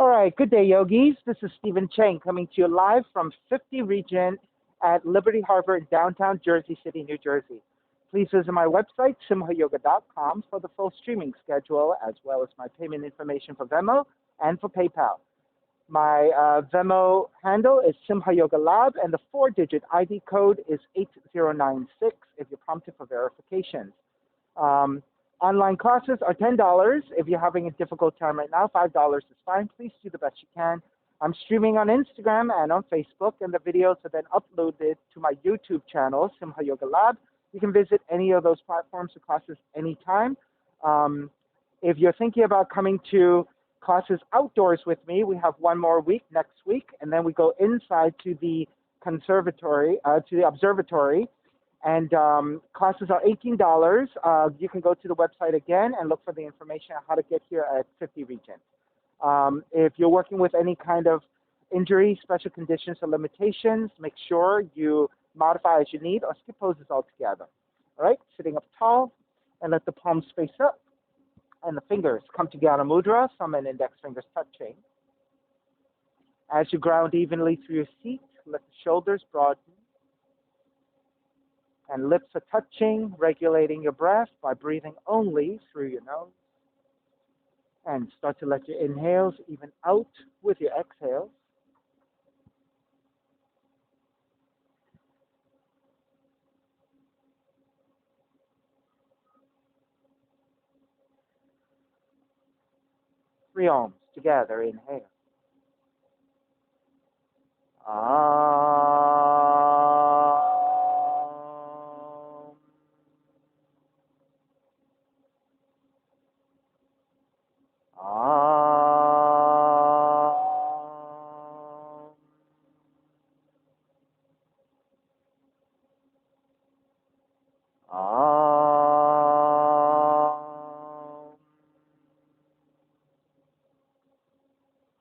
All right, good day, yogis. This is Stephen Chang coming to you live from 50 Region at Liberty Harbor in downtown Jersey City, New Jersey. Please visit my website, simhayoga.com, for the full streaming schedule, as well as my payment information for Venmo and for PayPal. My Venmo handle is Simha Yoga Lab, and the 4-digit ID code is 8096 if you're prompted for verifications. Online classes are $10. If you're having a difficult time right now, $5 is fine. Please do the best you can. I'm streaming on Instagram and on Facebook, and the videos are then uploaded to my YouTube channel, Simha Yoga Lab. You can visit any of those platforms for classes anytime. If you're thinking about coming to classes outdoors with me, we have one more week next week, and then we go inside to the observatory, and classes are $18. You can go to the website again and look for the information on how to get here at 50 Region. If you're working with any kind of injury, special conditions, or limitations, make sure you modify as you need or skip poses altogether. All right, sitting up tall, and let the palms face up, and the fingers come to Jnana Mudra, thumb and index fingers touching. As you ground evenly through your seat, let the shoulders broaden, and lips are touching, regulating your breath by breathing only through your nose. And start to let your inhales even out with your exhales. Three ohms together, inhale.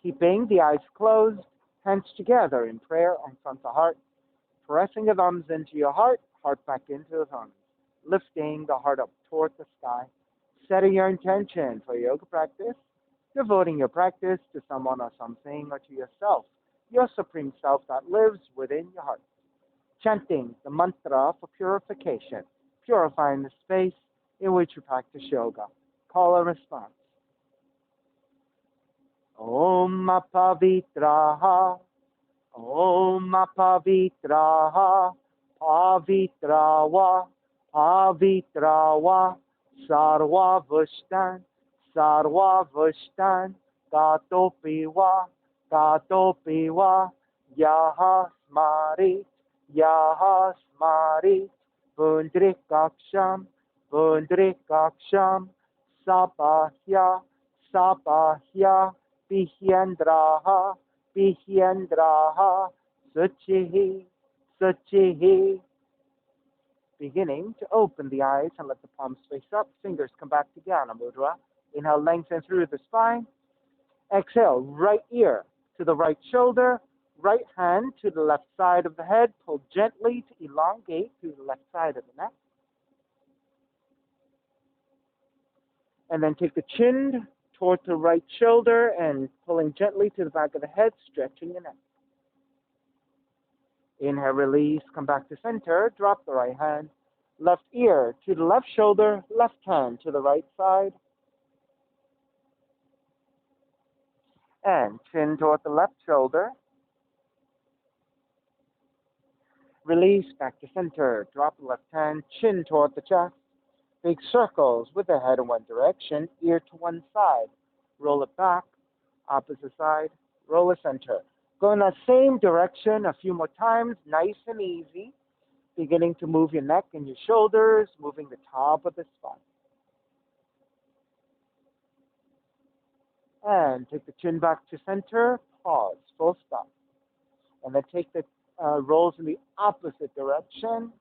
Keeping the eyes closed, hands together in prayer on front of heart, pressing the thumbs into your heart, heart back into the thumbs, lifting the heart up toward the sky, setting your intention for yoga practice, devoting your practice to someone or something or to yourself, your supreme self that lives within your heart. Chanting the mantra for purification, purifying the space in which you practice yoga. Call a response. Om Pavitraha, Om Pavitraha, Pavitrawa, Pavitrawa, Sarva Vushtan, Gatopiwa, Yaha Smari, Bundrikaksham, Sapahya, Bihyendraha, Suchihi. Beginning to open the eyes and let the palms face up. Fingers come back to Jnana Mudra. Inhale, lengthen through the spine. Exhale, right ear to the right shoulder, right hand to the left side of the head. Pull gently to elongate to the left side of the neck. And then take the chin towards the right shoulder and pulling gently to the back of the head, stretching the neck. Inhale, release, come back to center, drop the right hand, left ear to the left shoulder, left hand to the right side, and chin toward the left shoulder. Release, back to center, drop the left hand, chin toward the chest. Big circles with the head in one direction, ear to one side. Roll it back, opposite side, roll it center. Go in that same direction a few more times, nice and easy. Beginning to move your neck and your shoulders, moving the top of the spine. And take the chin back to center, pause, full stop. And then take the rolls in the opposite direction.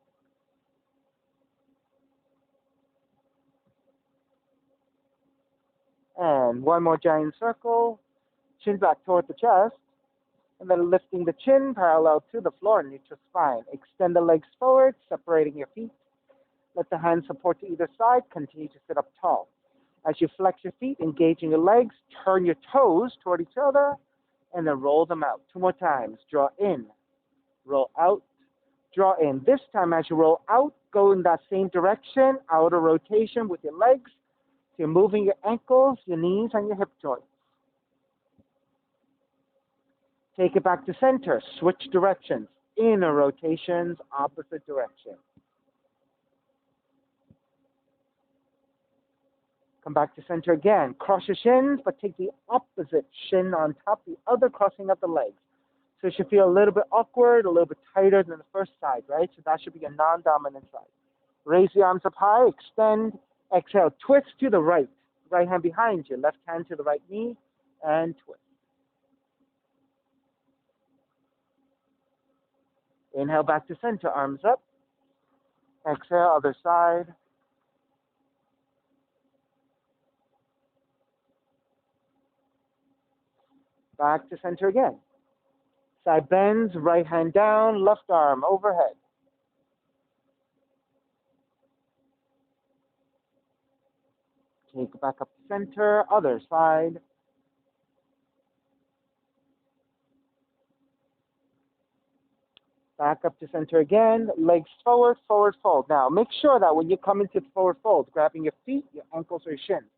And one more giant circle, chin back toward the chest, and then lifting the chin parallel to the floor, neutral spine. Extend the legs forward, separating your feet. Let the hands support to either side. Continue to sit up tall. As you flex your feet, engaging your legs, turn your toes toward each other, and then roll them out. 2 more times. Draw in, roll out, draw in. This time, as you roll out, go in that same direction, outer rotation with your legs. So you're moving your ankles, your knees, and your hip joints. Take it back to center. Switch directions. Inner rotations, opposite direction. Come back to center again. Cross your shins, but take the opposite shin on top, the other crossing of the legs. So it should feel a little bit awkward, a little bit tighter than the first side, right? So that should be a non-dominant side. Raise the arms up high, extend, exhale, twist to the right. Right hand behind you, left hand to the right knee, and twist. Inhale back to center, arms up. Exhale, other side. Back to center again. Side bends, right hand down, left arm overhead. Take it back up to center, other side. Back up to center again, legs forward, forward fold. Now, make sure that when you come into the forward fold, grabbing your feet, your ankles, or your shins,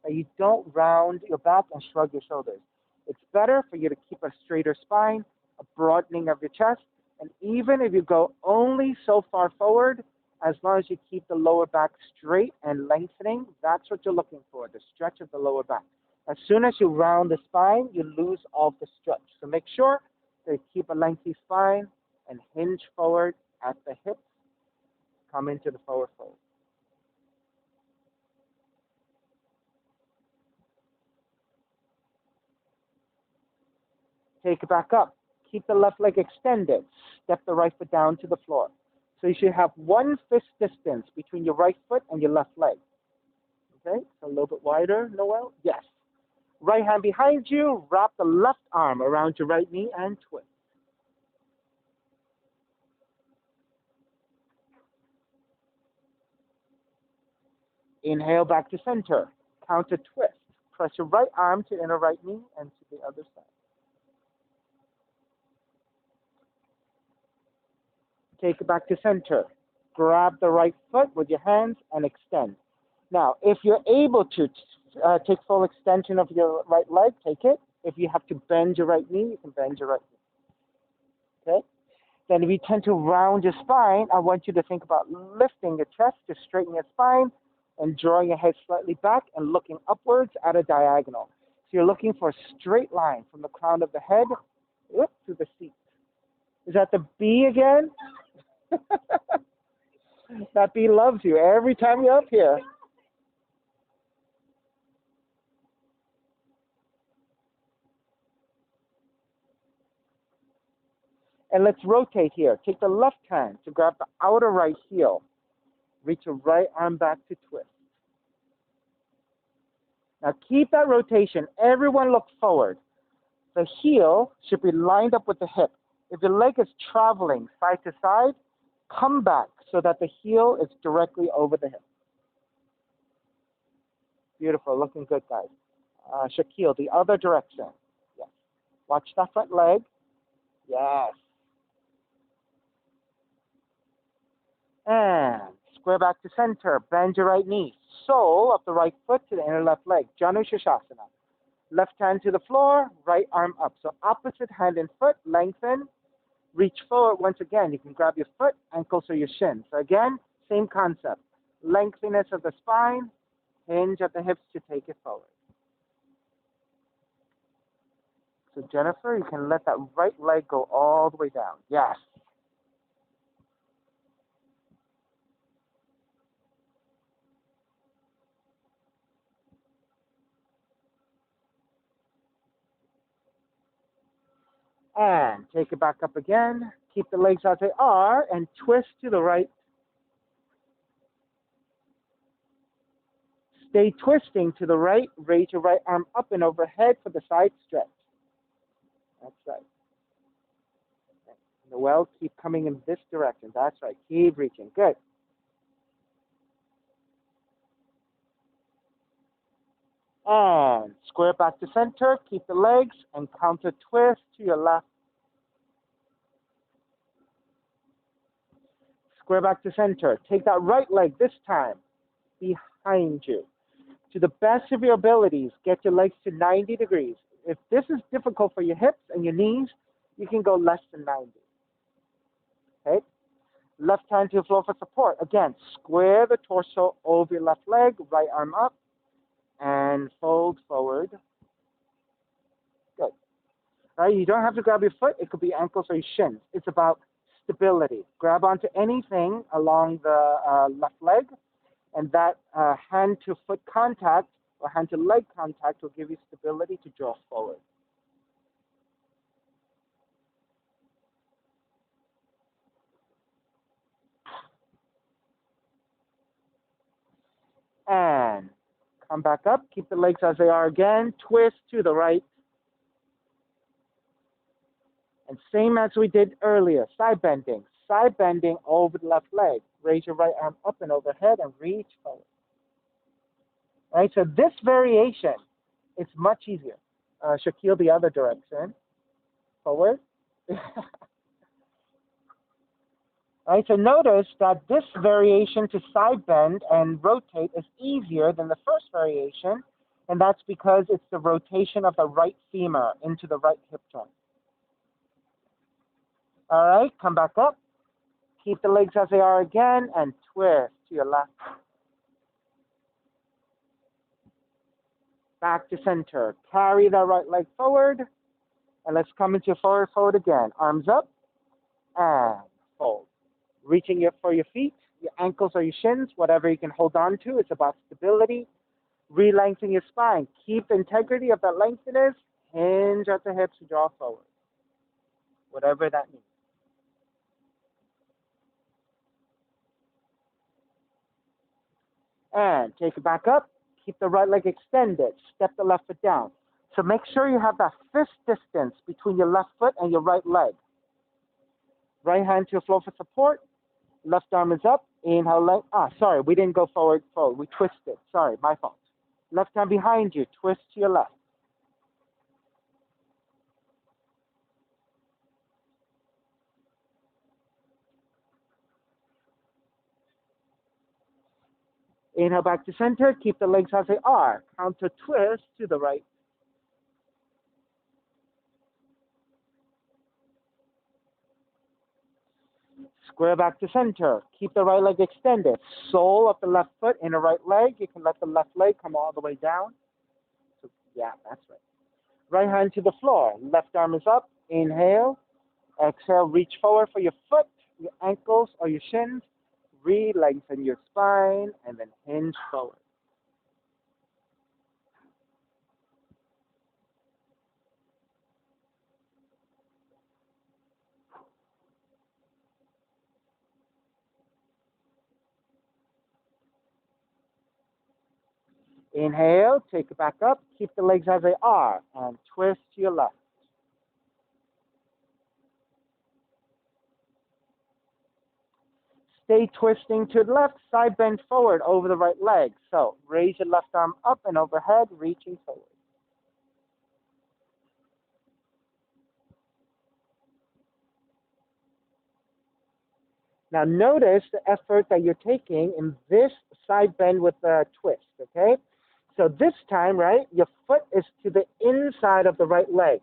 that you don't round your back and shrug your shoulders. It's better for you to keep a straighter spine, a broadening of your chest, and even if you go only so far forward, as long as you keep the lower back straight and lengthening, that's what you're looking for, the stretch of the lower back. As soon as you round the spine, you lose all the stretch. So make sure that you keep a lengthy spine and hinge forward at the hips. Come into the forward fold. Take it back up. Keep the left leg extended. Step the right foot down to the floor. So you should have 1 fist distance between your right foot and your left leg. Okay, so a little bit wider, Noel? Yes. Right hand behind you, wrap the left arm around your right knee and twist. Inhale back to center. Counter twist. Press your right arm to inner right knee and to the other side. Take it back to center. Grab the right foot with your hands and extend. Now, if you're able to take full extension of your right leg, take it. If you have to bend your right knee, you can bend your right knee. Okay? Then if you tend to round your spine, I want you to think about lifting your chest to straighten your spine and drawing your head slightly back and looking upwards at a diagonal. So you're looking for a straight line from the crown of the head to the seat. Is that the bee again? That bee loves you every time you're up here. And let's rotate here. Take the left hand to grab the outer right heel. Reach your right arm back to twist. Now keep that rotation. Everyone look forward. The heel should be lined up with the hip. If your leg is traveling side to side, come back so that the heel is directly over the hip. Beautiful, looking good, guys. Shaquille, the other direction. Yes. Watch that front leg. Yes. And square back to center. Bend your right knee. Sole of the right foot to the inner left leg. Janu Shirshasana. Left hand to the floor, right arm up. So opposite hand and foot, lengthen. Reach forward once again. You can grab your foot, ankles, or your shin. So again, same concept. Lengthiness of the spine, hinge at the hips to take it forward. So Jennifer, you can let that right leg go all the way down. Yes. And take it back up again. Keep the legs as they are and twist to the right. Stay twisting to the right. Raise your right arm up and overhead for the side stretch. That's right. Noel, keep coming in this direction. That's right. Keep reaching. Good. And square back to center. Keep the legs and counter twist to your left. Square back to center. Take that right leg this time behind you. To the best of your abilities, get your legs to 90 degrees. If this is difficult for your hips and your knees, you can go less than 90. Okay? Left hand to the floor for support. Again, square the torso over your left leg, right arm up, and fold forward. Good. All right, you don't have to grab your foot. It could be ankles or your shins. It's about stability. Grab onto anything along the left leg, and that hand-to-foot contact or hand-to-leg contact will give you stability to draw forward. And come back up. Keep the legs as they are again. Twist to the right. And same as we did earlier, side bending. Side bending over the left leg. Raise your right arm up and overhead and reach forward. All right, so this variation, it's much easier. Shaquille, the other direction. Forward. All right, so notice that this variation to side bend and rotate is easier than the first variation, and that's because it's the rotation of the right femur into the right hip joint. All right, come back up. Keep the legs as they are again, and twist to your left. Back to center. Carry that right leg forward, and let's come into forward fold again. Arms up, and fold. Reaching for your feet, your ankles or your shins, whatever you can hold on to. It's about stability. Re-lengthen your spine. Keep the integrity of that lengthiness. Hinge at the hips and draw forward. Whatever that means. And take it back up. Keep the right leg extended. Step the left foot down. So make sure you have that fist distance between your left foot and your right leg. Right hand to the floor for support. Left arm is up. Inhale, leg. Sorry, we didn't go forward, fold. We twisted. Sorry, my fault. Left hand behind you. Twist to your left. Inhale back to center. Keep the legs as they are. Counter twist to the right. Square back to center. Keep the right leg extended. Sole of the left foot in the right leg. You can let the left leg come all the way down. So, yeah, that's right. Right hand to the floor. Left arm is up. Inhale. Exhale. Reach forward for your foot, your ankles, or your shins. Re-lengthen your spine, and then hinge forward. Inhale, take it back up. Keep the legs as they are, and twist to your left. Stay twisting to the left, side bend forward over the right leg. So raise your left arm up and overhead, reaching forward. Now notice the effort that you're taking in this side bend with the twist, okay? So this time, right, your foot is to the inside of the right leg.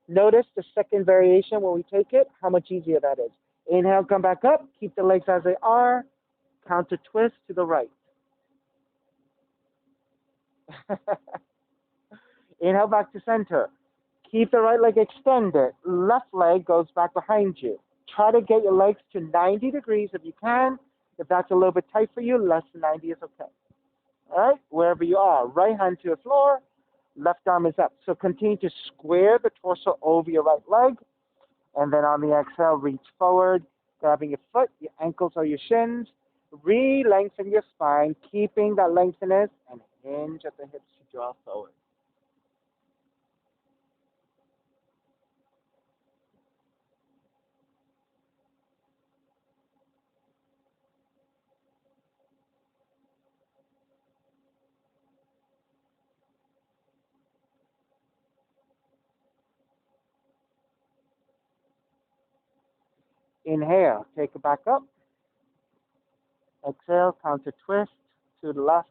Notice the second variation when we take it, how much easier that is. Inhale, come back up, keep the legs as they are, counter twist to the right. Inhale back to center. Keep the right leg extended. Left leg goes back behind you. Try to get your legs to 90 degrees if you can. If that's a little bit tight for you, less than 90 is okay. All right, wherever you are. Right hand to the floor. Left arm is up. So continue to square the torso over your right leg. And then on the exhale, reach forward, grabbing your foot, your ankles or your shins. Re-lengthen your spine, keeping that lengthiness, and hinge at the hips to draw forward. Inhale, take it back up. Exhale, counter twist to the left.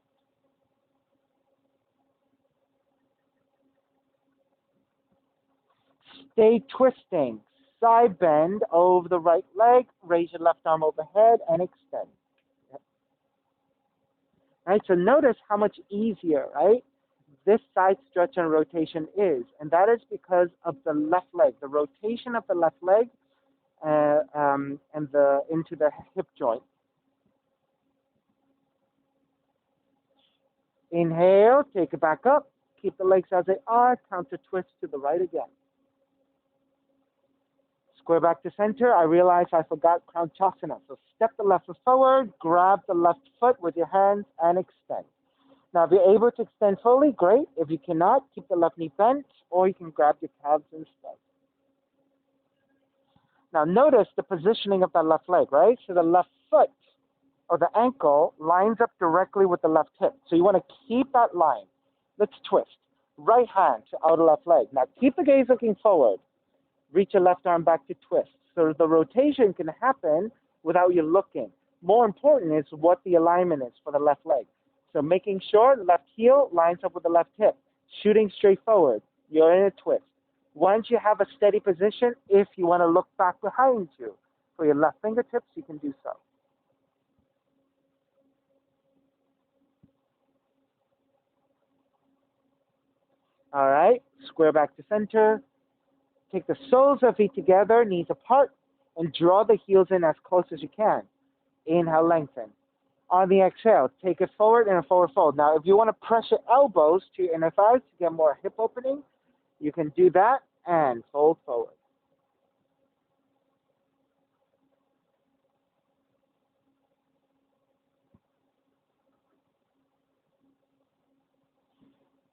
Stay twisting. Side bend over the right leg. Raise your left arm overhead and extend. Right, so notice how much easier, right, this side stretch and rotation is. And that is because of the left leg, the rotation of the left leg and into the hip joint. Inhale, take it back up. Keep the legs as they are. Counter twist to the right again. Square back to center. I realize I forgot Crown Chasana. So step the left foot forward, grab the left foot with your hands, and extend. Now, if you're able to extend fully, great. If you cannot, keep the left knee bent, or you can grab your calves instead. Now, notice the positioning of that left leg, right? So the left foot or the ankle lines up directly with the left hip. So you want to keep that line. Let's twist. Right hand to outer left leg. Now, keep the gaze looking forward. Reach your left arm back to twist. So the rotation can happen without you looking. More important is what the alignment is for the left leg. So making sure the left heel lines up with the left hip. Shooting straight forward. You're in a twist. Once you have a steady position, if you want to look back behind you for your left fingertips, you can do so. All right, square back to center. Take the soles of feet together, knees apart, and draw the heels in as close as you can. Inhale, lengthen. On the exhale, take it forward in a forward fold. Now, if you want to press your elbows to your inner thighs to get more hip opening, you can do that and fold forward.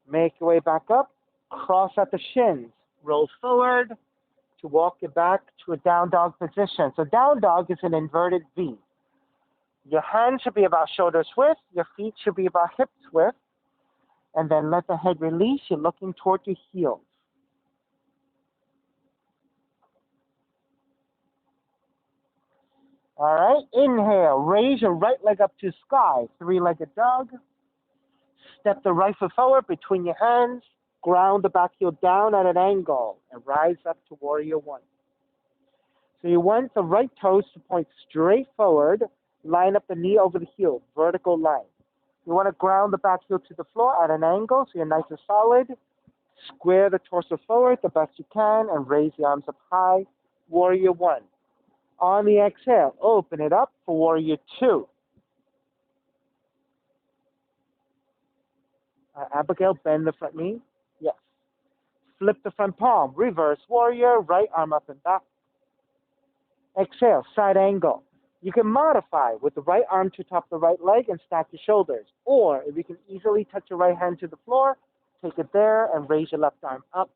Make your way back up, cross at the shins, roll forward to walk it back to a down dog position. So down dog is an inverted V. Your hands should be about shoulders width, your feet should be about hips width, and then let the head release. You're looking toward your heels. All right, inhale, raise your right leg up to sky, three-legged dog. Step the right foot forward between your hands, ground the back heel down at an angle, and rise up to warrior one. So you want the right toes to point straight forward, line up the knee over the heel, vertical line. You want to ground the back heel to the floor at an angle so you're nice and solid. Square the torso forward the best you can and raise the arms up high, warrior one. On the exhale, open it up for warrior two. Abigail, bend the front knee. Yes. Flip the front palm. Reverse warrior, right arm up and back. Exhale, side angle. You can modify with the right arm to top the right leg and stack your shoulders. Or if you can easily touch your right hand to the floor, take it there and raise your left arm up.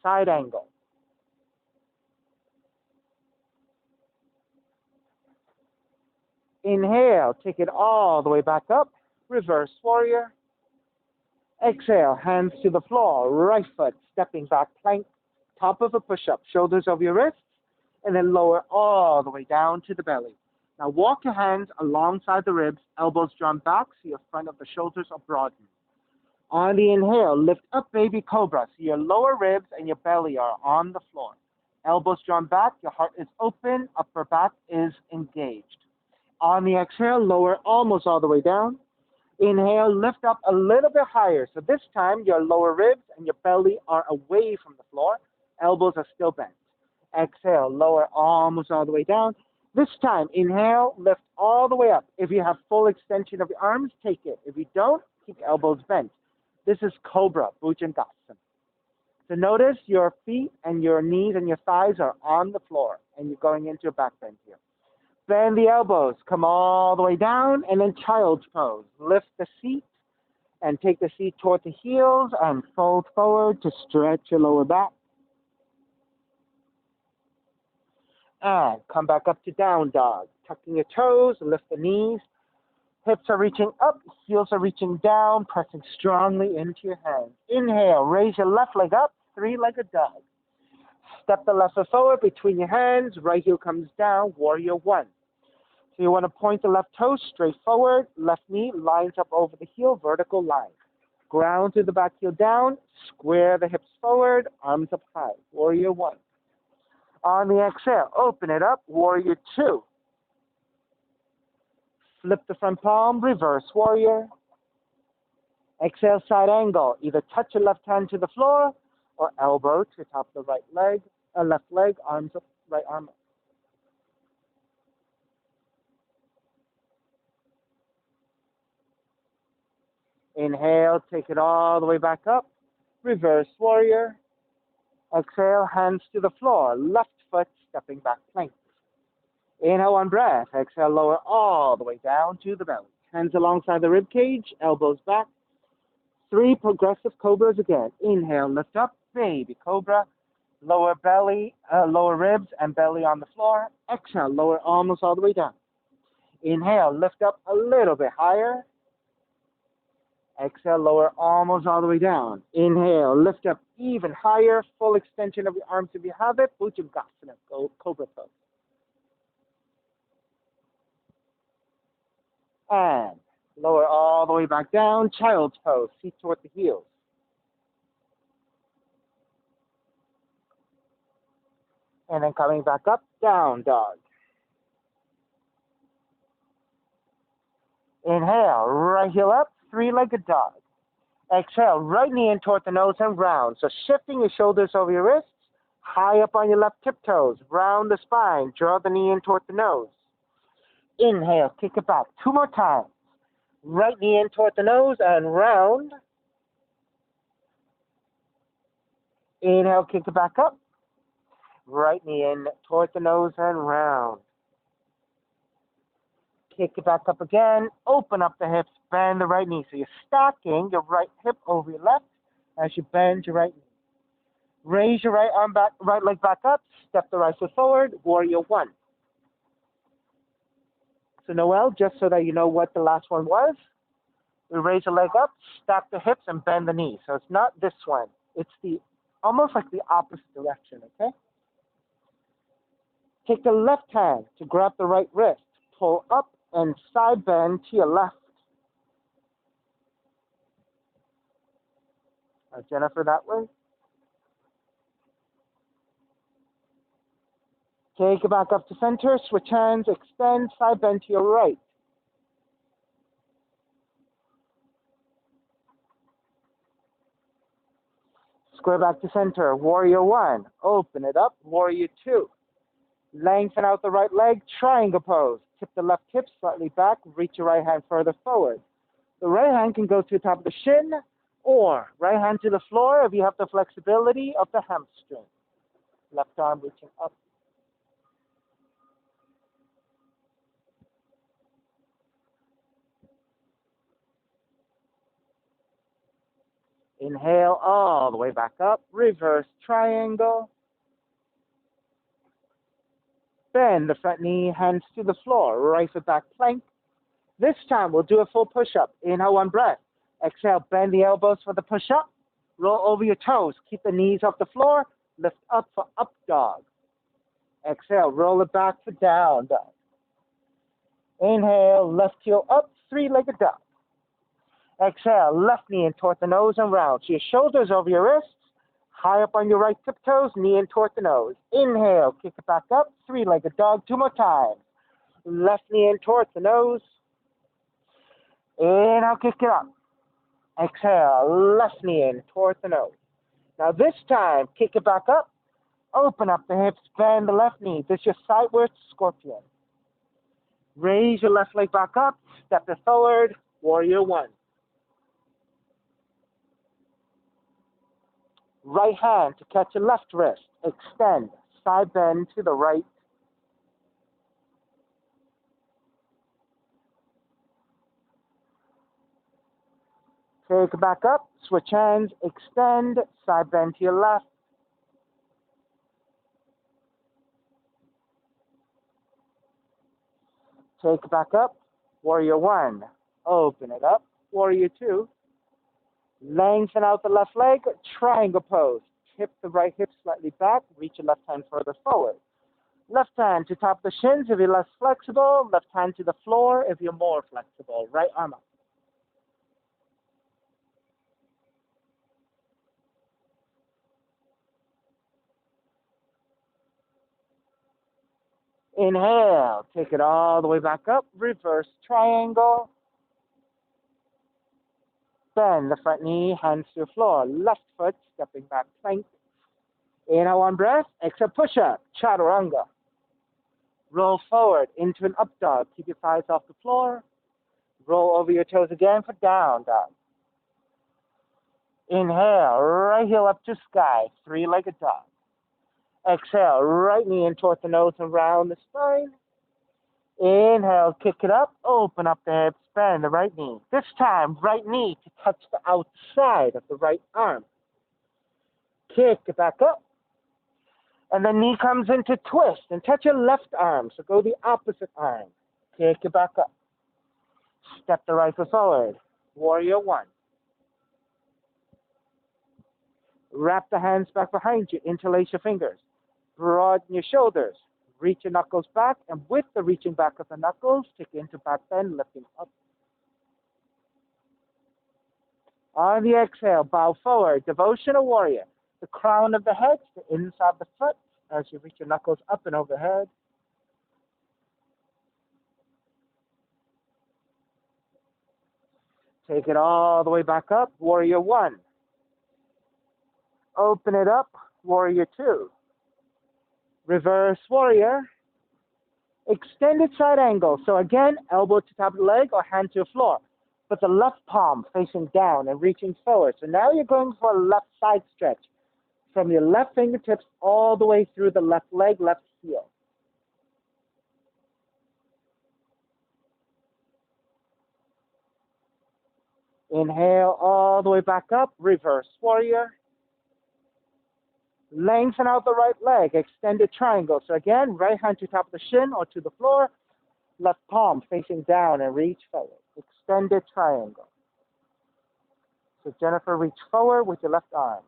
Side angle. Inhale, take it all the way back up. Reverse warrior. Exhale, hands to the floor, right foot stepping back, plank, top of a push-up, shoulders over your wrists, and then lower all the way down to the belly. Now walk your hands alongside the ribs, elbows drawn back so your front of the shoulders are broadened. On the inhale, lift up baby cobra so your lower ribs and your belly are on the floor. Elbows drawn back, your heart is open, upper back is engaged. On the exhale, lower almost all the way down. Inhale, lift up a little bit higher. So this time, your lower ribs and your belly are away from the floor. Elbows are still bent. Exhale, lower almost all the way down. This time, inhale, lift all the way up. If you have full extension of your arms, take it. If you don't, keep elbows bent. This is Cobra, Bhujangasana. So notice your feet and your knees and your thighs are on the floor, and you're going into a back bend here. Bend the elbows, come all the way down, and then child's pose. Lift the seat and take the seat toward the heels and fold forward to stretch your lower back. And come back up to down dog. Tucking your toes, lift the knees. Hips are reaching up, heels are reaching down, pressing strongly into your hands. Inhale, raise your left leg up, three-legged dog. Step the left foot forward between your hands. Right heel comes down, warrior one. So you want to point the left toe straight forward. Left knee lines up over the heel, vertical line. Ground through the back heel down. Square the hips forward, arms up high, warrior one. On the exhale, open it up, warrior two. Flip the front palm, reverse warrior. Exhale, side angle. Either touch your left hand to the floor or elbow to the top of the left leg, arms up, right arm up. Inhale, take it all the way back up. Reverse warrior. Exhale, hands to the floor. Left foot stepping back plank. Inhale, one breath. Exhale, lower all the way down to the belly. Hands alongside the rib cage, elbows back. 3 progressive cobras again. Inhale, lift up, baby cobra. Lower belly, lower ribs and belly on the floor. Exhale, lower almost all the way down. Inhale, lift up a little bit higher. Exhale, lower almost all the way down. Inhale, lift up even higher. Full extension of your arms if you have it. Bhujangasana, cobra pose. And lower all the way back down. Child's pose, feet toward the heels. And then coming back up, down dog. Inhale, right heel up, 3-legged dog. Exhale, right knee in toward the nose and round. So shifting your shoulders over your wrists, high up on your left tiptoes, round the spine, draw the knee in toward the nose. Inhale, kick it back. 2 more times. Right knee in toward the nose and round. Inhale, kick it back up. Right knee in toward the nose and round. Kick it back up again. Open up the hips, bend the right knee. So you're stacking your right hip over your left as you bend your right knee. Raise your right arm back, right leg back up. Step the right foot forward. Warrior one. So Noel, just so that you know what the last one was, we raise the leg up, stack the hips, and bend the knee. So it's not this one. It's the almost like the opposite direction, okay? Take the left hand to grab the right wrist. Pull up and side bend to your left. Jennifer, that way. Take it back up to center. Switch hands. Extend. Side bend to your right. Square back to center. Warrior one. Open it up. Warrior two. Lengthen out the right leg. Triangle pose. Tip the left hip slightly back. Reach your right hand further forward. The right hand can go to the top of the shin or right hand to the floor if you have the flexibility of the hamstring. Left arm reaching up. Inhale all the way back up. Reverse triangle. Bend the front knee, hands to the floor. Right foot back plank. This time we'll do a full push-up. Inhale, one breath. Exhale, bend the elbows for the push-up. Roll over your toes. Keep the knees off the floor. Lift up for up dog. Exhale, roll it back for down dog. Inhale, left heel up, 3-legged dog. Exhale, left knee in toward the nose and round. So your shoulders over your wrists, high up on your right tiptoes, knee in toward the nose. Inhale, kick it back up, 3-legged dog, 2 more times. Left knee in towards the nose. Inhale, kick it up. Exhale, left knee in towards the nose. Now this time, kick it back up. Open up the hips, bend the left knee. This is your sideward scorpion. Raise your left leg back up, step it forward, warrior one. Right hand to catch your left wrist. Extend, side bend to the right. Take it back up, switch hands, extend, side bend to your left. Take it back up, warrior one. Open it up, warrior two. Lengthen out the left leg, triangle pose. hip the right hip slightly back. Reach your left hand further forward. Left hand to top the shins if you're less flexible. Left hand to the floor if you're more flexible. Right arm up. Inhale, take it all the way back up. Reverse triangle. Bend the front knee, hands to the floor. Left foot, stepping back plank. Inhale, one breath. Exhale, push up. Chaturanga. Roll forward into an up dog. Keep your thighs off the floor. Roll over your toes again for down dog. Inhale, right heel up to sky. Three-legged dog. Exhale, right knee in toward the nose and round the spine. Inhale, kick it up, open up the hips, bend the right knee. This time, right knee to touch the outside of the right arm. Kick it back up. And the knee comes into twist and touch your left arm. So go the opposite arm. Kick it back up. Step the right foot forward. Warrior one. Wrap the hands back behind you. Interlace your fingers. Broaden your shoulders. Reach your knuckles back. And with the reaching back of the knuckles, take it into back bend, lifting up. On the exhale, bow forward. Devotional warrior. The crown of the head, the inside of the foot, as you reach your knuckles up and overhead. Take it all the way back up, warrior one. Open it up, warrior two. Reverse warrior. Extended side angle. So again, elbow to top of the leg or hand to the floor. But the left palm facing down and reaching forward. So now you're going for a left side stretch. From your left fingertips all the way through the left leg, left heel. Inhale all the way back up, reverse warrior. Lengthen out the right leg, extended triangle. So again, right hand to top of the shin or to the floor, left palm facing down and reach forward. Extended triangle. So Jennifer, reach forward with your left arm.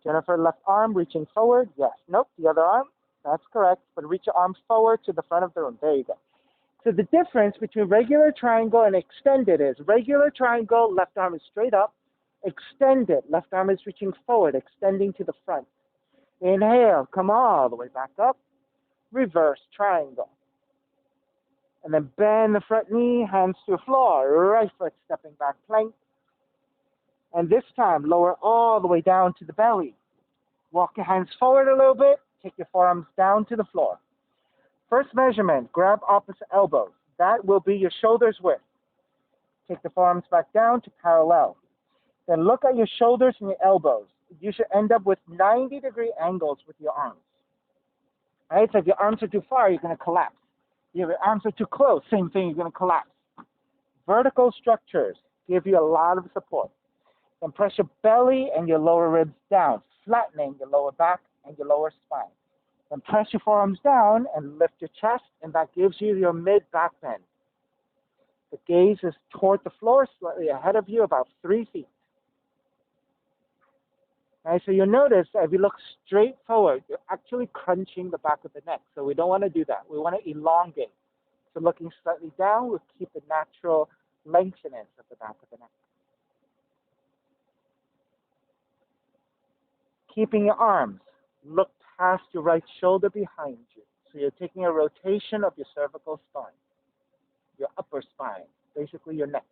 Jennifer, left arm reaching forward. Yes. Nope, the other arm. That's correct. But reach your arms forward to the front of the room. There you go. So the difference between regular triangle and extended is regular triangle, left arm is straight up. Extended, left arm is reaching forward, extending to the front. Inhale, come all the way back up. Reverse triangle. And then bend the front knee, hands to the floor. Right foot stepping back plank. And this time, lower all the way down to the belly. Walk your hands forward a little bit. Take your forearms down to the floor. First measurement, grab opposite elbows. That will be your shoulders width. Take the forearms back down to parallel. Then look at your shoulders and your elbows. You should end up with 90-degree angles with your arms. All right, so if your arms are too far, you're going to collapse. If your arms are too close, same thing, you're going to collapse. Vertical structures give you a lot of support. Then press your belly and your lower ribs down, flattening your lower back and your lower spine. Then press your forearms down and lift your chest, and that gives you your mid-back bend. The gaze is toward the floor, slightly ahead of you, about 3 feet. Right, so you'll notice that if you look straight forward, you're actually crunching the back of the neck. So we don't want to do that. We want to elongate. So looking slightly down will keep the natural lengthening of the back of the neck. Keeping your arms, look past your right shoulder behind you. So you're taking a rotation of your cervical spine, your upper spine, basically your neck.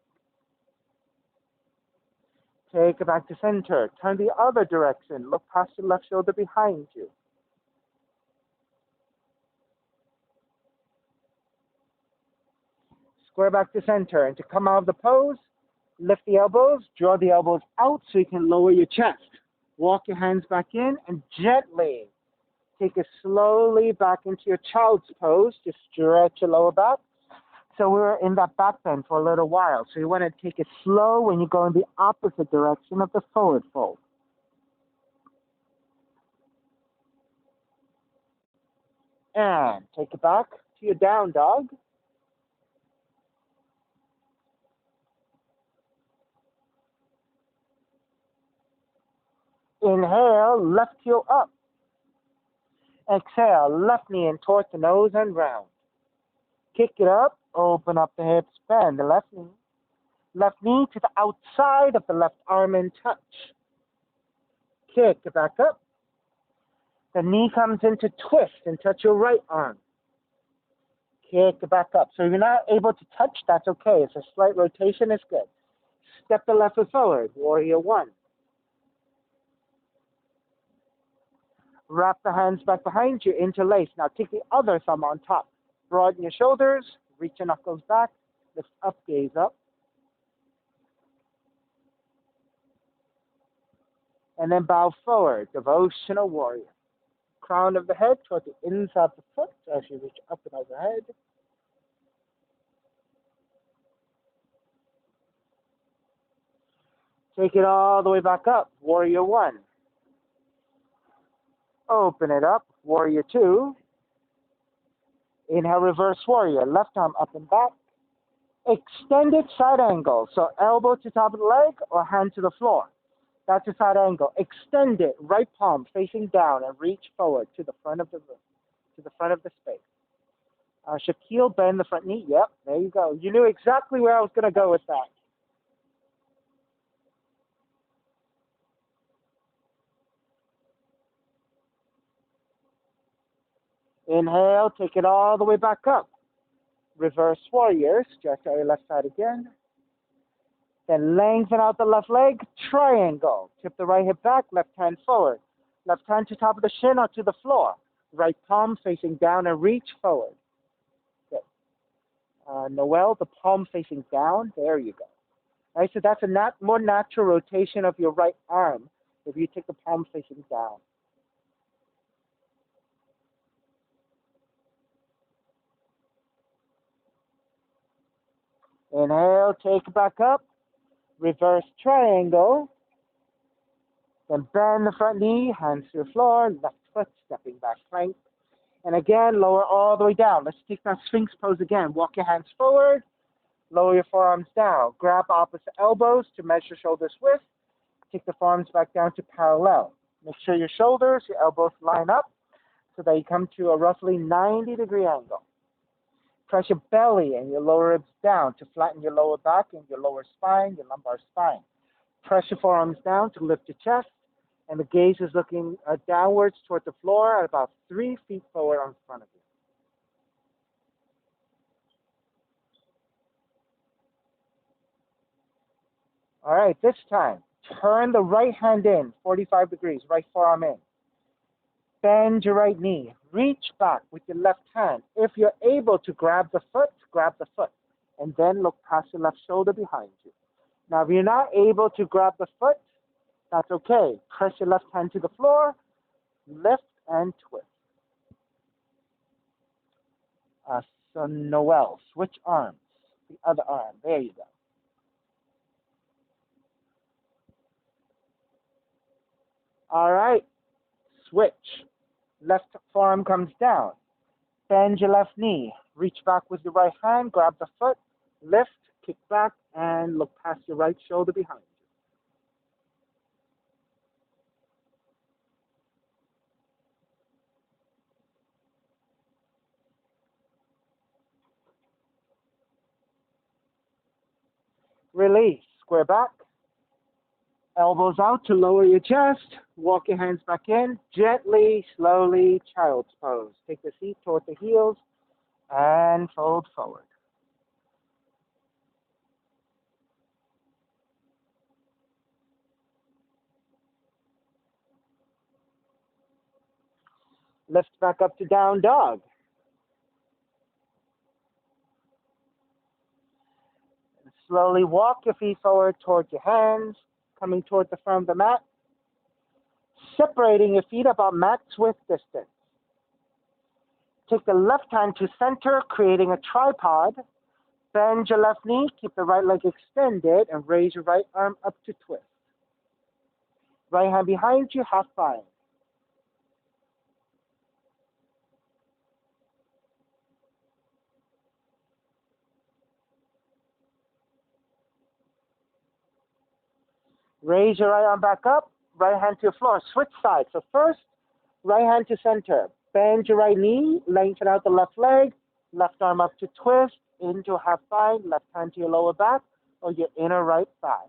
Take it back to center. Turn the other direction. Look past your left shoulder behind you. Square back to center. And to come out of the pose, lift the elbows, draw the elbows out so you can lower your chest. Walk your hands back in and gently take it slowly back into your child's pose. Just stretch your lower back. So we were in that back bend for a little while. So you want to take it slow when you go in the opposite direction of the forward fold. And take it back to your down dog. Inhale, left heel up. Exhale, left knee in towards the nose and round. Kick it up, open up the hips, bend the left knee. Left knee to the outside of the left arm and touch. Kick it back up. The knee comes into twist and touch your right arm. Kick it back up. So if you're not able to touch, that's okay. It's a slight rotation is good. Step the left foot forward, warrior one. Wrap the hands back behind you, interlace. Now take the other thumb on top. Broaden your shoulders, reach your knuckles back, lift up, gaze up. And then bow forward, devotional warrior. Crown of the head toward the inside of the foot as you reach up and overhead. Take it all the way back up, warrior one. Open it up, warrior two. Inhale, reverse warrior, left arm up and back. Extended side angle, so elbow to top of the leg or hand to the floor. That's a side angle. Extend it, right palm facing down and reach forward to the front of the room, to the front of the space. Shaquille, bend the front knee. Yep, there you go. You knew exactly where I was going to go with that. Inhale, take it all the way back up. Reverse warrior, stretch out your left side again. Then lengthen out the left leg, triangle. Tip the right hip back, left hand forward. Left hand to top of the shin or to the floor. Right palm facing down and reach forward. Good. Noel, the palm facing down. There you go. All right, so that's a more natural rotation of your right arm if you take the palm facing down. Inhale, take it back up. Reverse triangle. Then bend the front knee, hands to the floor, left foot stepping back plank. And again, lower all the way down. Let's take that Sphinx pose again. Walk your hands forward, lower your forearms down. Grab opposite elbows to measure shoulders width. Take the forearms back down to parallel. Make sure your shoulders, your elbows line up so that you come to a roughly 90-degree angle. Press your belly and your lower ribs down to flatten your lower back and your lower spine, your lumbar spine. Press your forearms down to lift your chest, and the gaze is looking downwards toward the floor at about 3 feet forward in front of you. All right, this time, turn the right hand in, 45 degrees, right forearm in. Bend your right knee. Reach back with your left hand. If you're able to grab the foot, and then look past your left shoulder behind you. Now, if you're not able to grab the foot, that's okay. Press your left hand to the floor, lift and twist. So Noel, switch arms, the other arm. There you go. All right, switch. Left forearm comes down. Bend your left knee. Reach back with your right hand, grab the foot, lift, kick back, and look past your right shoulder behind you. Release. Square back. Elbows out to lower your chest. Walk your hands back in. Gently, slowly, child's pose. Take the seat toward the heels and fold forward. Lift back up to down dog. And slowly walk your feet forward toward your hands, coming toward the front of the mat. Separating your feet about mat's width distance. Take the left hand to center, creating a tripod. Bend your left knee, keep the right leg extended, and raise your right arm up to twist. Right hand behind you, half bind. Raise your right arm back up, right hand to the floor. Switch sides. So first, right hand to center. Bend your right knee, lengthen out the left leg, left arm up to twist, into half bind, left hand to your lower back or your inner right thigh.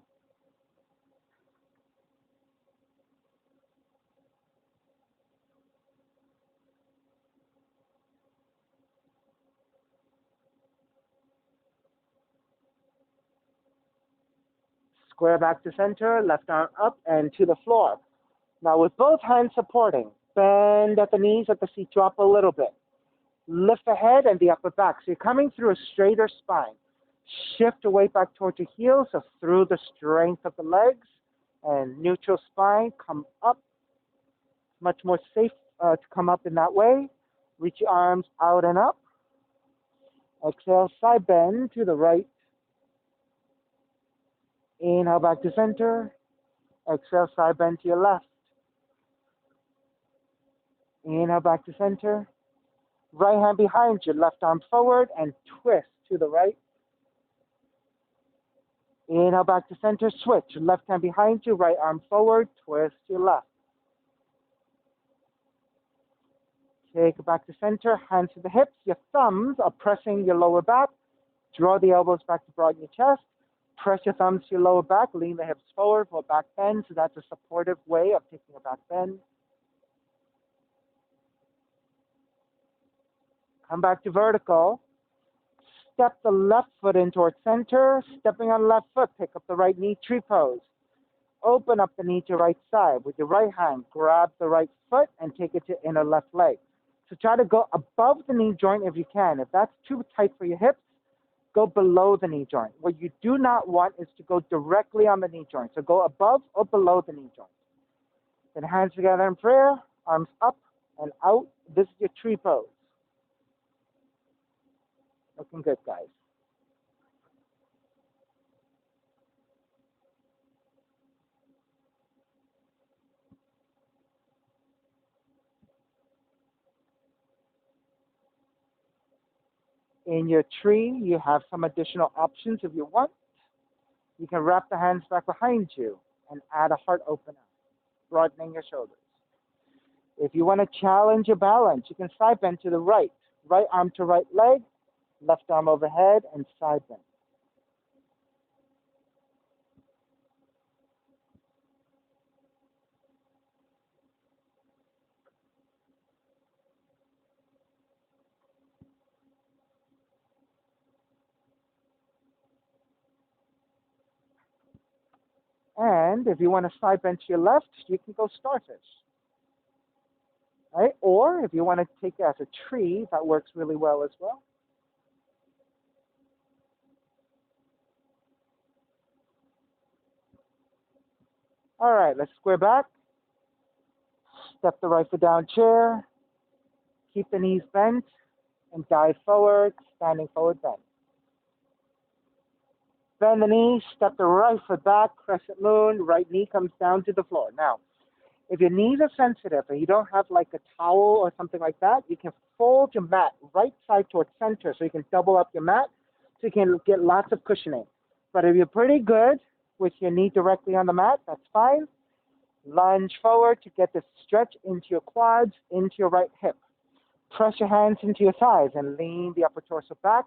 Square back to center, left arm up and to the floor. Now with both hands supporting, bend at the knees, at the seat, drop a little bit. Lift the head and the upper back. So you're coming through a straighter spine. Shift the weight back towards your heels, so through the strength of the legs and neutral spine, come up. Much more safe to come up in that way. Reach your arms out and up. Exhale, side bend to the right. Inhale back to center. Exhale, side bend to your left. Inhale back to center. Right hand behind you, left arm forward and twist to the right. Inhale back to center, switch. Left hand behind you, right arm forward, twist to your left. Take it back to center, hands to the hips. Your thumbs are pressing your lower back. Draw the elbows back to broaden your chest. Press your thumbs to your lower back. Lean the hips forward for a back bend. So that's a supportive way of taking a back bend. Come back to vertical. Step the left foot in towards center. Stepping on the left foot, pick up the right knee, tree pose. Open up the knee to right side. With your right hand, grab the right foot and take it to inner left leg. So try to go above the knee joint if you can. If that's too tight for your hips, go below the knee joint. What you do not want is to go directly on the knee joint. So go above or below the knee joint. Then hands together in prayer, arms up and out. This is your tree pose. Looking good, guys. In your tree, you have some additional options if you want. You can wrap the hands back behind you and add a heart opener, broadening your shoulders. If you want to challenge your balance, you can side bend to the right. Right arm to right leg, left arm overhead, and side bend. And if you want to side bend to your left, you can go starfish. Right? Or if you want to take it as a tree, that works really well as well. All right, let's square back. Step the right foot down chair. Keep the knees bent and dive forward, standing forward bend. Bend the knee, step the right foot back, crescent moon, right knee comes down to the floor. Now, if your knees are sensitive and you don't have like a towel or something like that, you can fold your mat right side towards center so you can double up your mat so you can get lots of cushioning. But if you're pretty good with your knee directly on the mat, that's fine. Lunge forward to get the stretch into your quads, into your right hip. Press your hands into your thighs and lean the upper torso back,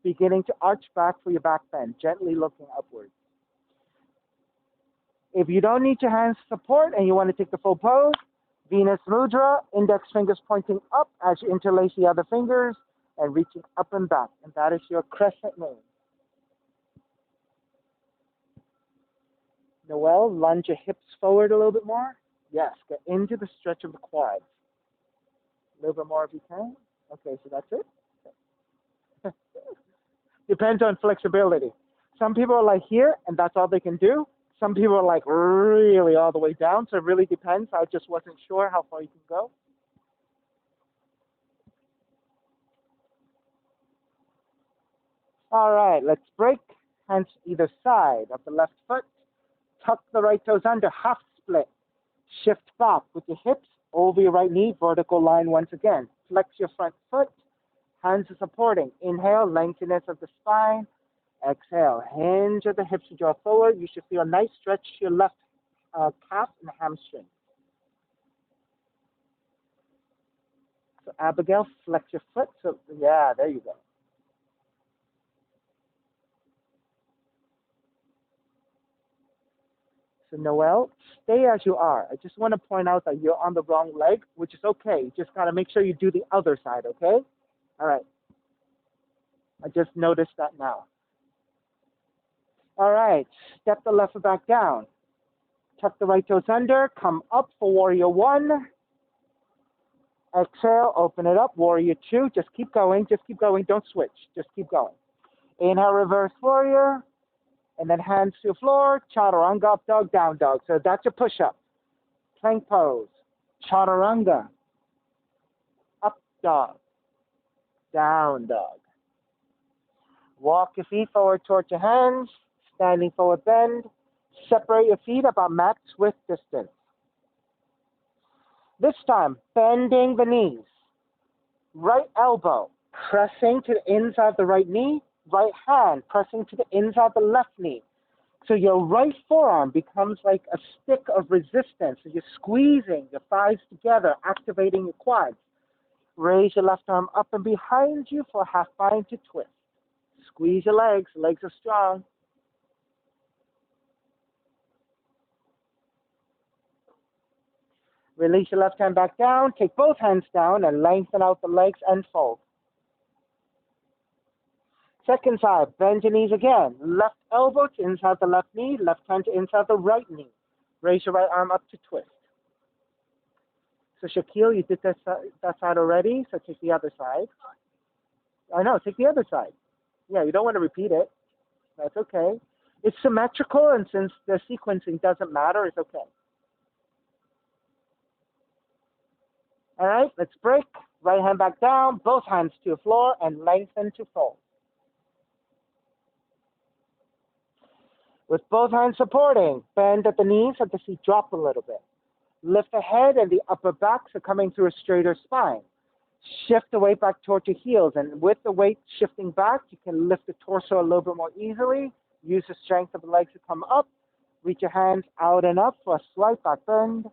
beginning to arch back for your back bend, gently looking upwards. If you don't need your hands support and you want to take the full pose, Venus Mudra, index fingers pointing up as you interlace the other fingers and reaching up and back. And that is your crescent moon. Noel, lunge your hips forward a little bit more. Yes, get into the stretch of the quads. A little bit more if you can. Okay, so that's it. Depends on flexibility. Some people are like here, and that's all they can do. Some people are like really all the way down, so it really depends. I just wasn't sure how far you can go. All right, let's break. Hands either side of the left foot. Tuck the right toes under, half split. Shift back with your hips over your right knee, vertical line once again. Flex your front foot. Hands are supporting. Inhale, lengthiness of the spine. Exhale, hinge of the hips to draw forward. You should feel a nice stretch to your left calf and hamstring. So Abigail, flex your foot. So yeah, there you go. So Noel, stay as you are. I just want to point out that you're on the wrong leg, which is okay. You just gotta make sure you do the other side, okay? All right. I just noticed that now. All right. Step the left foot back down. Tuck the right toes under. Come up for warrior one. Exhale, open it up. Warrior two. Just keep going. Just keep going. Don't switch. Just keep going. Inhale, reverse warrior. And then hands to the floor. Chaturanga, up dog, down dog. So that's your push-up. Plank pose. Chaturanga. Up dog. Down dog. Walk your feet forward towards your hands. Standing forward bend. Separate your feet about max width distance. This time, bending the knees. Right elbow pressing to the inside of the right knee. Right hand pressing to the inside of the left knee. So your right forearm becomes like a stick of resistance. So you're squeezing your thighs together, activating your quads. Raise your left arm up and behind you for half bind to twist. Squeeze your legs. Legs are strong. Release your left hand back down. Take both hands down and lengthen out the legs and fold. Second side, bend your knees again. Left elbow to inside the left knee. Left hand to inside the right knee. Raise your right arm up to twist. So Shaquille, you did that side already, so take the other side. I know, take the other side. Yeah, you don't want to repeat it. That's okay. It's symmetrical, and since the sequencing doesn't matter, it's okay. All right, let's break. Right hand back down, both hands to the floor, and lengthen to fold. With both hands supporting, bend at the knees, let the feet drop a little bit. Lift the head and the upper back, so coming through a straighter spine. Shift the weight back towards your heels, and with the weight shifting back, you can lift the torso a little bit more easily. Use the strength of the legs to come up. Reach your hands out and up for a slight back bend.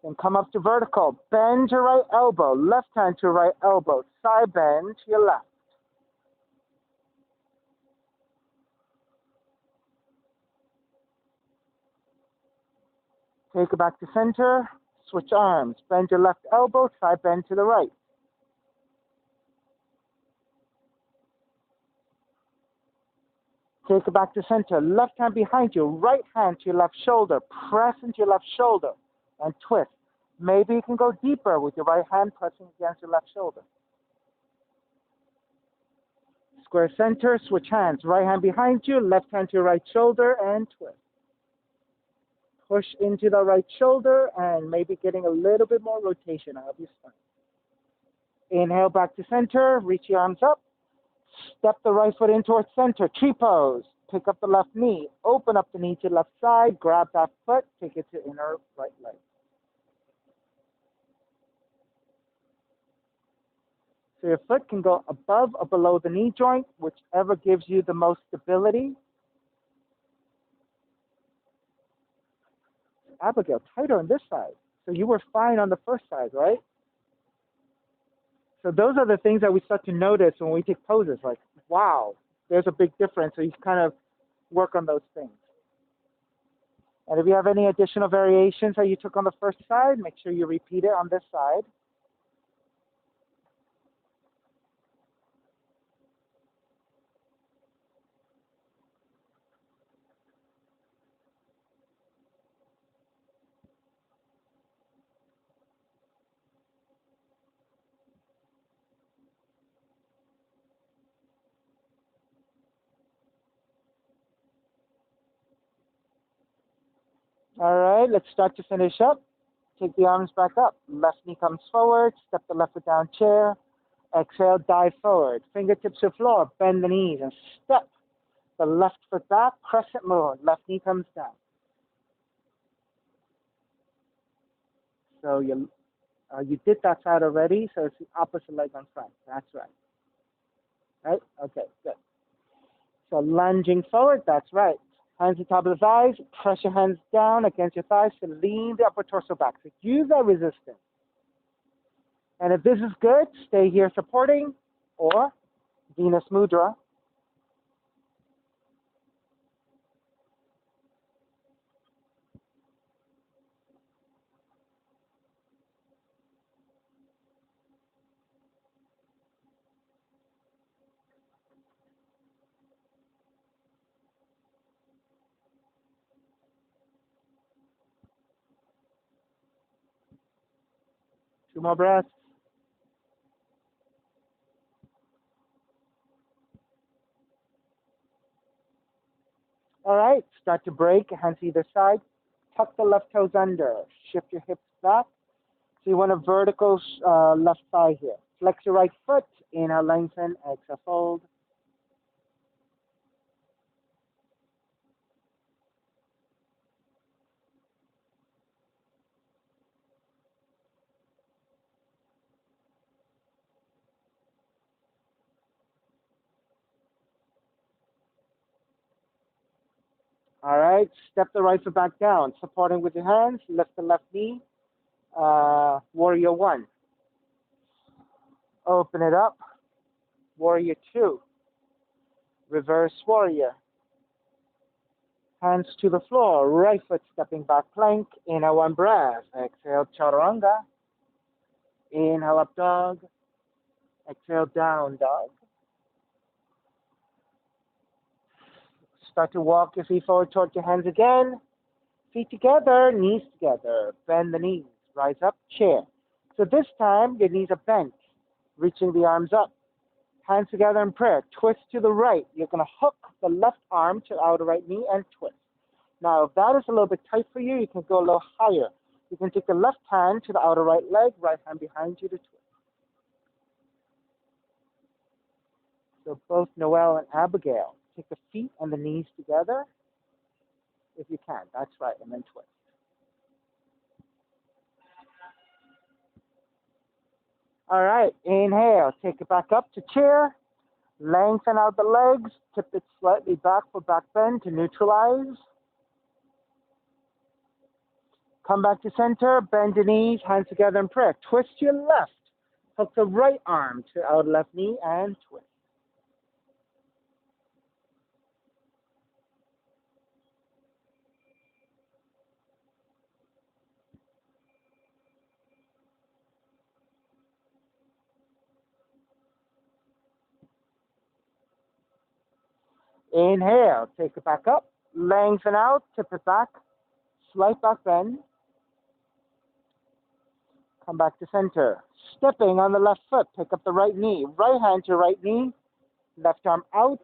Then come up to vertical. Bend your right elbow, left hand to right elbow, side bend to your left. Take it back to center. Switch arms. Bend your left elbow, side bend to the right. Take it back to center. Left hand behind you. Right hand to your left shoulder. Press into your left shoulder and twist. Maybe you can go deeper with your right hand pressing against your left shoulder. Square center. Switch hands. Right hand behind you. Left hand to your right shoulder and twist. Push into the right shoulder and maybe getting a little bit more rotation out of your spine. Inhale back to center. Reach your arms up. Step the right foot in towards center. Tree pose. Pick up the left knee. Open up the knee to left side. Grab that foot. Take it to inner right leg. So your foot can go above or below the knee joint, whichever gives you the most stability. Abigail, tighter on this side. So you were fine on the first side, right? So those are the things that we start to notice when we take poses, like, wow, there's a big difference. So you kind of work on those things. And if you have any additional variations that you took on the first side, make sure you repeat it on this side. All right, let's start to finish up. Take the arms back up. Left knee comes forward. Step the left foot down chair. Exhale, dive forward. Fingertips to floor. Bend the knees and step the left foot back. Crescent moon. Left knee comes down. So you did that side already, so it's the opposite leg on front. That's right. Right? Okay, good. So lunging forward, that's right. Hands on top of the thighs. Press your hands down against your thighs to lean the upper torso back. So use that resistance. And if this is good, stay here supporting or Venus Mudra. Two more breaths. All right, start to break, hands either side. Tuck the left toes under. Shift your hips back. So you want a vertical left thigh here. Flex your right foot. Inhale, lengthen. Exhale, fold. All right, step the right foot back down. Supporting with your hands. Lift the left knee. Warrior one. Open it up. Warrior two. Reverse warrior. Hands to the floor. Right foot stepping back plank. Inhale, one breath. Exhale, chaturanga. Inhale, up dog. Exhale, down dog. Start to walk your feet forward towards your hands again. Feet together, knees together. Bend the knees. Rise up, chair. So this time, your knees are bent, reaching the arms up. Hands together in prayer. Twist to the right. You're going to hook the left arm to the outer right knee and twist. Now, if that is a little bit tight for you, you can go a little higher. You can take the left hand to the outer right leg, right hand behind you to twist. So both Noel and Abigail, take the feet and the knees together, if you can. That's right, and then twist. All right, inhale, take it back up to chair. Lengthen out the legs, tip it slightly back for back bend to neutralize. Come back to center, bend the knees, hands together in prayer. Twist your left, hook the right arm to our left knee and twist. Inhale, take it back up, lengthen out, tip it back, slight back bend. Come back to center. Stepping on the left foot, pick up the right knee. Right hand to right knee, left arm out,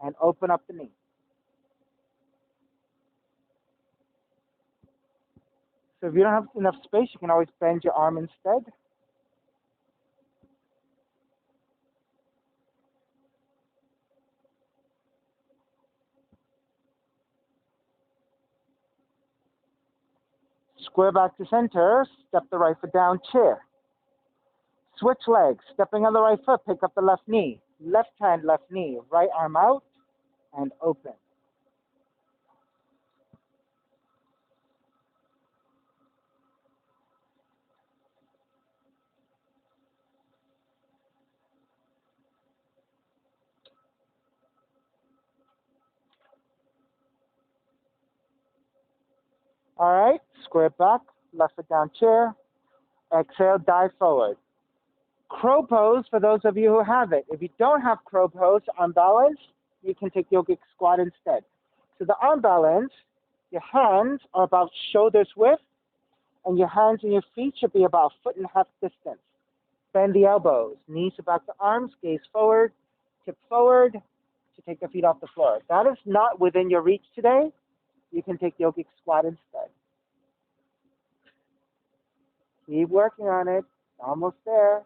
and open up the knee. So if you don't have enough space, you can always bend your arm instead. Square back to center, step the right foot down, chair. Switch legs, stepping on the right foot, pick up the left knee. Left hand, left knee, right arm out, and open. All right, square back, left foot down, chair. Exhale, dive forward. Crow pose for those of you who have it. If you don't have crow pose on balance, you can take yogic squat instead. So the arm balance, your hands are about shoulders width, and your hands and your feet should be about a foot and a half distance. Bend the elbows, knees to back the arms, gaze forward, tip forward to take the feet off the floor. If that is not within your reach today, you can take yogic squat instead. Keep working on it. Almost there.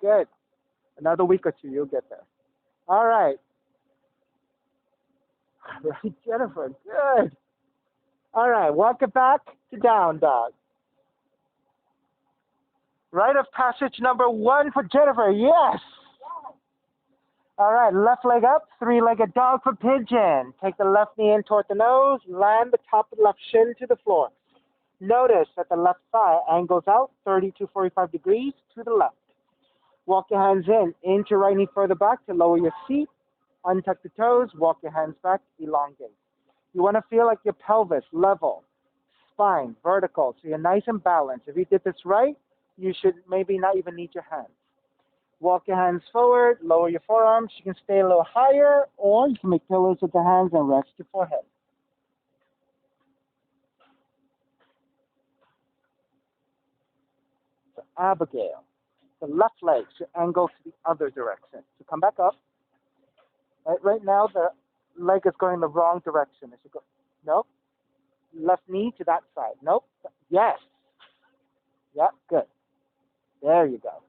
Good. Another week or two, you'll get there. All right. All right, Jennifer. Good. All right, walk it back to down dog. Rite of passage number 1 for Jennifer. Yes. All right, left leg up, three-legged dog for pigeon. Take the left knee in toward the nose, land the top of the left shin to the floor. Notice that the left thigh angles out 30 to 45 degrees to the left. Walk your hands in, inch your right knee further back to lower your seat. Untuck the toes, walk your hands back, elongate. You want to feel like your pelvis level, spine vertical, so you're nice and balanced. If you did this right, you should maybe not even need your hands. Walk your hands forward, lower your forearms. You can stay a little higher, or you can make pillows with the hands and rest your forehead. So Abigail, the left leg should angle to the other direction. So come back up. Right now, the leg is going the wrong direction. It should go, nope. Left knee to that side. Nope. Yes. Yep, good. There you go.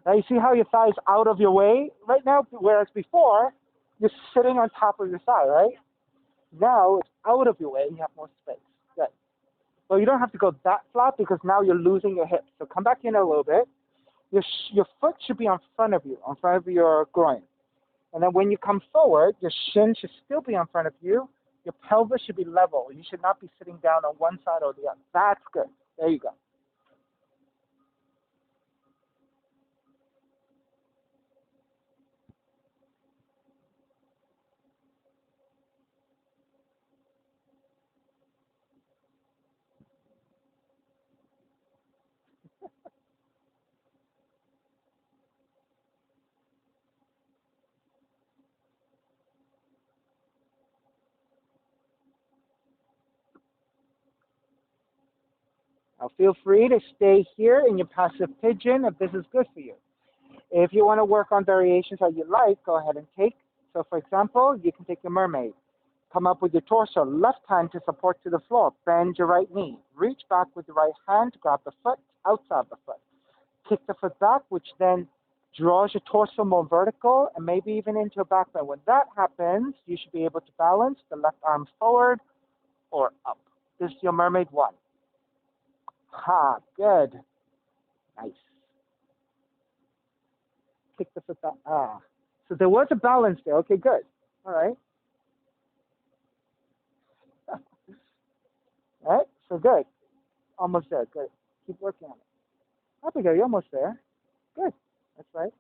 Now you see how your thigh is out of your way right now, whereas before, you're sitting on top of your thigh, right? Now it's out of your way, you have more space. Good. Well, you don't have to go that flat because now you're losing your hips. So come back in a little bit. Your foot should be on front of you, on front of your groin. And then when you come forward, your shin should still be in front of you. Your pelvis should be level. You should not be sitting down on one side or the other. That's good. There you go. Now feel free to stay here in your passive pigeon if this is good for you. If you want to work on variations that you like, go ahead and take. So for example, you can take your mermaid. Come up with your torso, left hand to support to the floor. Bend your right knee. Reach back with the right hand to grab the foot outside the foot. Kick the foot back, which then draws your torso more vertical and maybe even into a back bend. When that happens, you should be able to balance the left arm forward or up. This is your mermaid 1. Ha, good. Nice. Kick the foot back. Ah. So there was a balance there. Okay, good. All right. All right, so good. Almost there. Good. Keep working on it. Abigail, you're almost there. Good. That's right.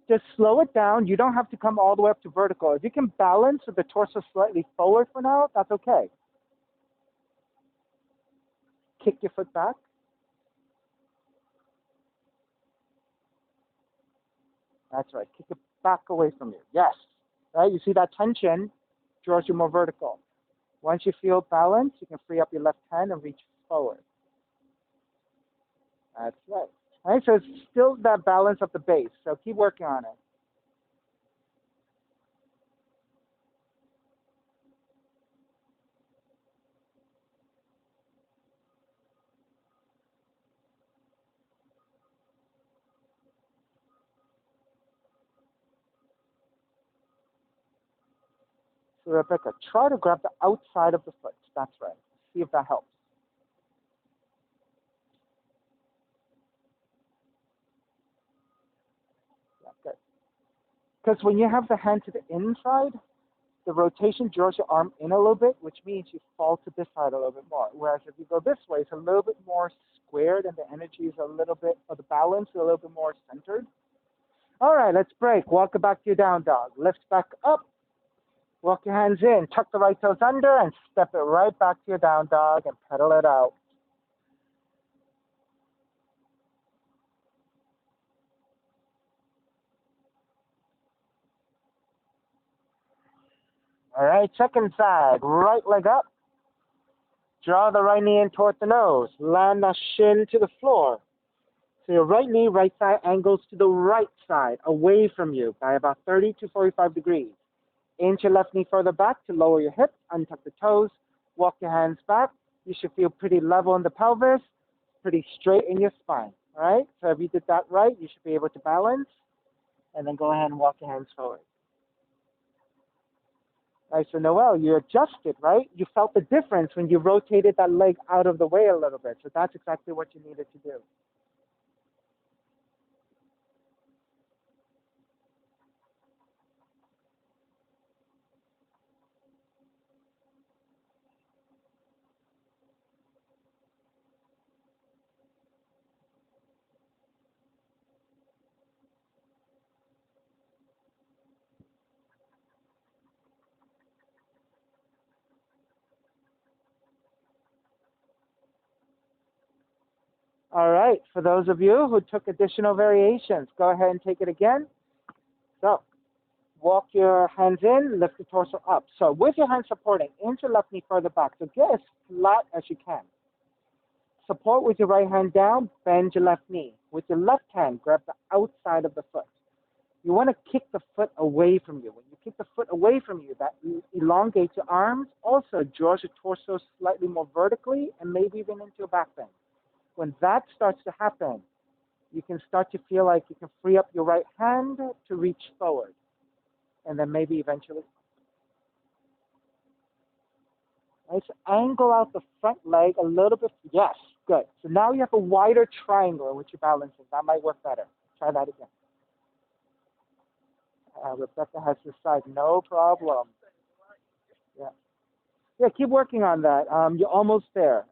Just slow it down. You don't have to come all the way up to vertical. If you can balance with the torso slightly forward for now, that's okay. Kick your foot back. That's right. Kick it back away from you. Yes. Right? You see that tension draws you more vertical. Once you feel balance, you can free up your left hand and reach forward. That's right. All right, so it's still that balance of the base. So keep working on it. So Rebecca, try to grab the outside of the foot. That's right. See if that helps. Yeah, good. Because when you have the hand to the inside, the rotation draws your arm in a little bit, which means you fall to this side a little bit more. Whereas if you go this way, it's a little bit more squared and the energy is a little bit, or the balance is a little bit more centered. All right, let's break. Walk it back to your down dog. Lift back up. Walk your hands in. Tuck the right toes under and step it right back to your down dog and pedal it out. All right, second side. Right leg up. Draw the right knee in toward the nose. Land the shin to the floor. So your right knee, right thigh angles to the right side, away from you by about 30 to 45 degrees. Inch your left knee further back to lower your hips, untuck the toes, walk your hands back. You should feel pretty level in the pelvis, pretty straight in your spine. All right? So if you did that right, you should be able to balance. And then go ahead and walk your hands forward. Right, so Noel, you adjusted, right? You felt the difference when you rotated that leg out of the way a little bit. So that's exactly what you needed to do. All right, for those of you who took additional variations, go ahead and take it again. So walk your hands in, lift the torso up. So with your hands supporting, inch your left knee further back. So get as flat as you can. Support with your right hand down, bend your left knee. With your left hand, grab the outside of the foot. You want to kick the foot away from you. When you kick the foot away from you, that elongates your arms, also draws your torso slightly more vertically and maybe even into a back bend. When that starts to happen, you can start to feel like you can free up your right hand to reach forward. And then maybe eventually. Right, so angle out the front leg a little bit. Yes, good. So now you have a wider triangle in which you're balancing. That might work better. Try that again. Rebecca has this side. No problem. Yeah. Yeah, keep working on that. You're almost there.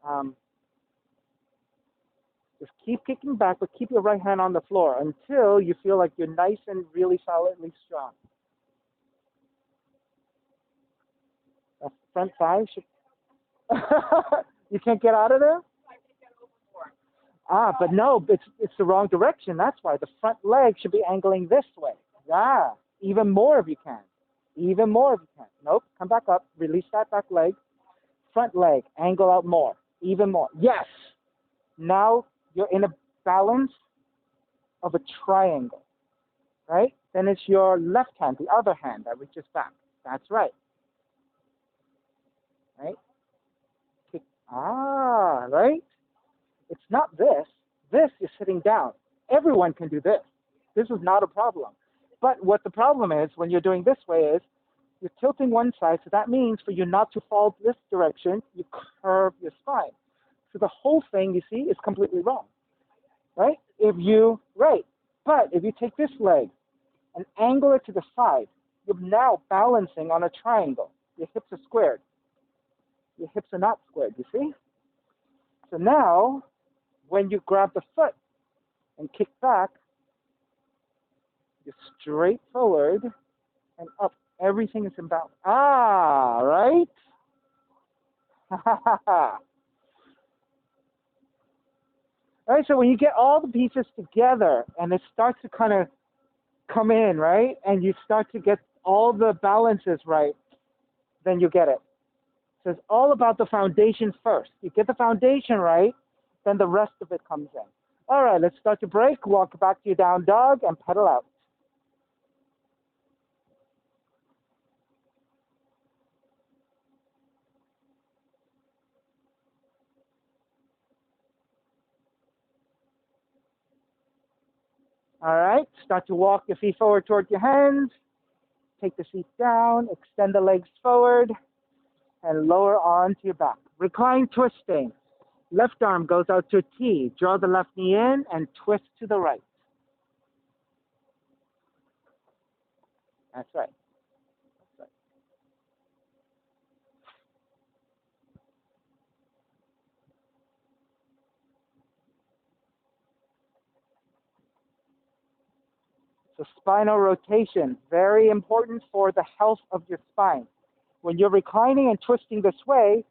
Just keep kicking back, but keep your right hand on the floor until you feel like you're nice and really solidly strong. That front thigh should... You can't get out of there? Ah, but no, it's the wrong direction. That's why the front leg should be angling this way. Yeah, even more if you can. Even more if you can. Nope, come back up. Release that back leg. Front leg, angle out more. Even more. Yes. Now you're in a balance of a triangle, right? Then it's your left hand, the other hand that reaches back. That's right. Right? Kick. Ah, right? It's not this. This is sitting down. Everyone can do this. This is not a problem. But what the problem is when you're doing this way is you're tilting one side. So that means for you not to fall this direction, you curve your spine. So the whole thing, you see, is completely wrong. Right? Right. But if you take this leg and angle it to the side, you're now balancing on a triangle. Your hips are squared. Your hips are not squared, you see? So now, when you grab the foot and kick back, you're straight forward and up. Everything is in balance. Ah, right? All right, so when you get all the pieces together and it starts to kind of come in, right? And you start to get all the balances right, then you get it. So it's all about the foundation first. You get the foundation right, then the rest of it comes in. All right, let's start to break. Walk back to your down dog and pedal out. All right, start to walk your feet forward toward your hands. Take the feet down, extend the legs forward, and lower onto your back. Recline twisting. Left arm goes out to a T. Draw the left knee in and twist to the right. That's right. That's right. So spinal rotation, very important for the health of your spine. When you're reclining and twisting this way,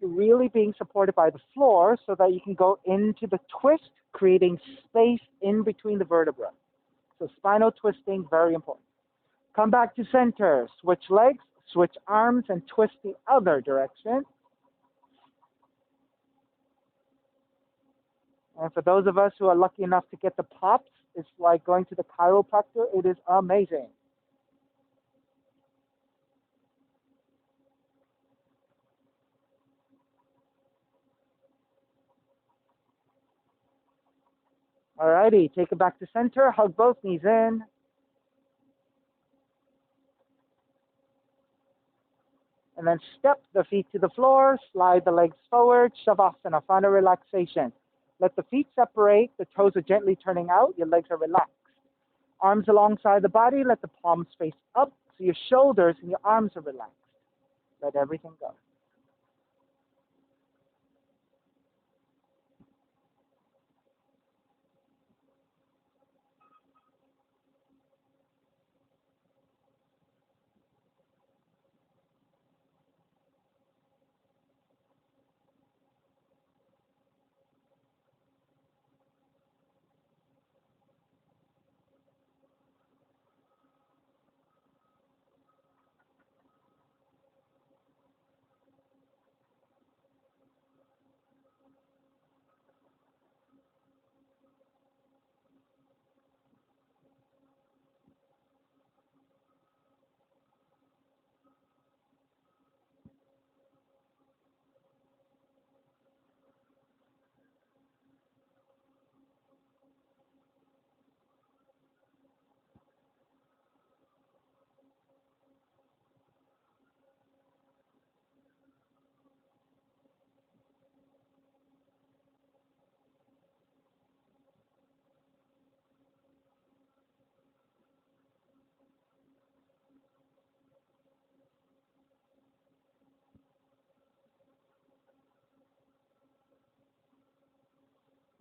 you're really being supported by the floor so that you can go into the twist, creating space in between the vertebrae. So spinal twisting, very important. Come back to center. Switch legs, switch arms, and twist the other direction. And for those of us who are lucky enough to get the pops, it's like going to the chiropractor. It is amazing. Alrighty, take it back to center. Hug both knees in. And then step the feet to the floor, slide the legs forward, Shavasana, final relaxation. Let the feet separate, the toes are gently turning out, your legs are relaxed. Arms alongside the body, let the palms face up so your shoulders and your arms are relaxed. Let everything go.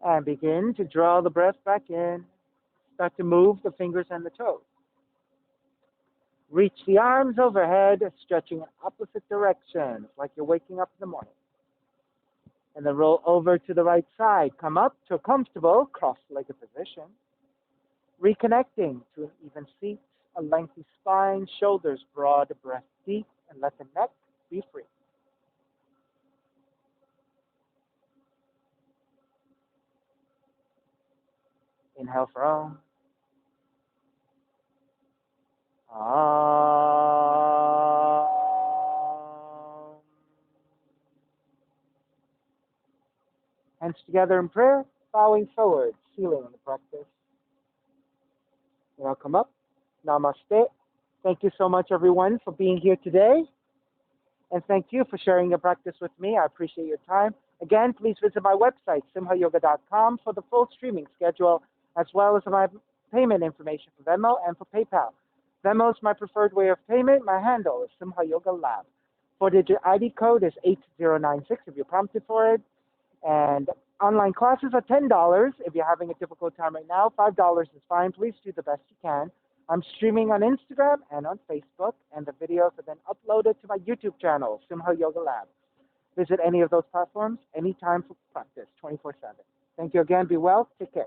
And begin to draw the breath back in. Start to move the fingers and the toes. Reach the arms overhead, stretching in opposite directions, like you're waking up in the morning. And then roll over to the right side. Come up to a comfortable cross-legged position. Reconnecting to an even seat, a lengthy spine, shoulders broad, breath deep, and let the neck be free. Inhale for Om. Om. Hands together in prayer, bowing forward, sealing the practice. And I'll come up. Namaste. Thank you so much, everyone, for being here today. And thank you for sharing your practice with me. I appreciate your time. Again, please visit my website, simhayoga.com, for the full streaming schedule, as well as my payment information for Venmo and for PayPal. Venmo is my preferred way of payment. My handle is Simha Yoga Lab. 4-digit ID code is 8096 if you're prompted for it. And online classes are $10 if you're having a difficult time right now. $5 is fine. Please do the best you can. I'm streaming on Instagram and on Facebook, and the videos are then uploaded to my YouTube channel, Simha Yoga Lab. Visit any of those platforms anytime for practice, 24/7. Thank you again. Be well. Take care.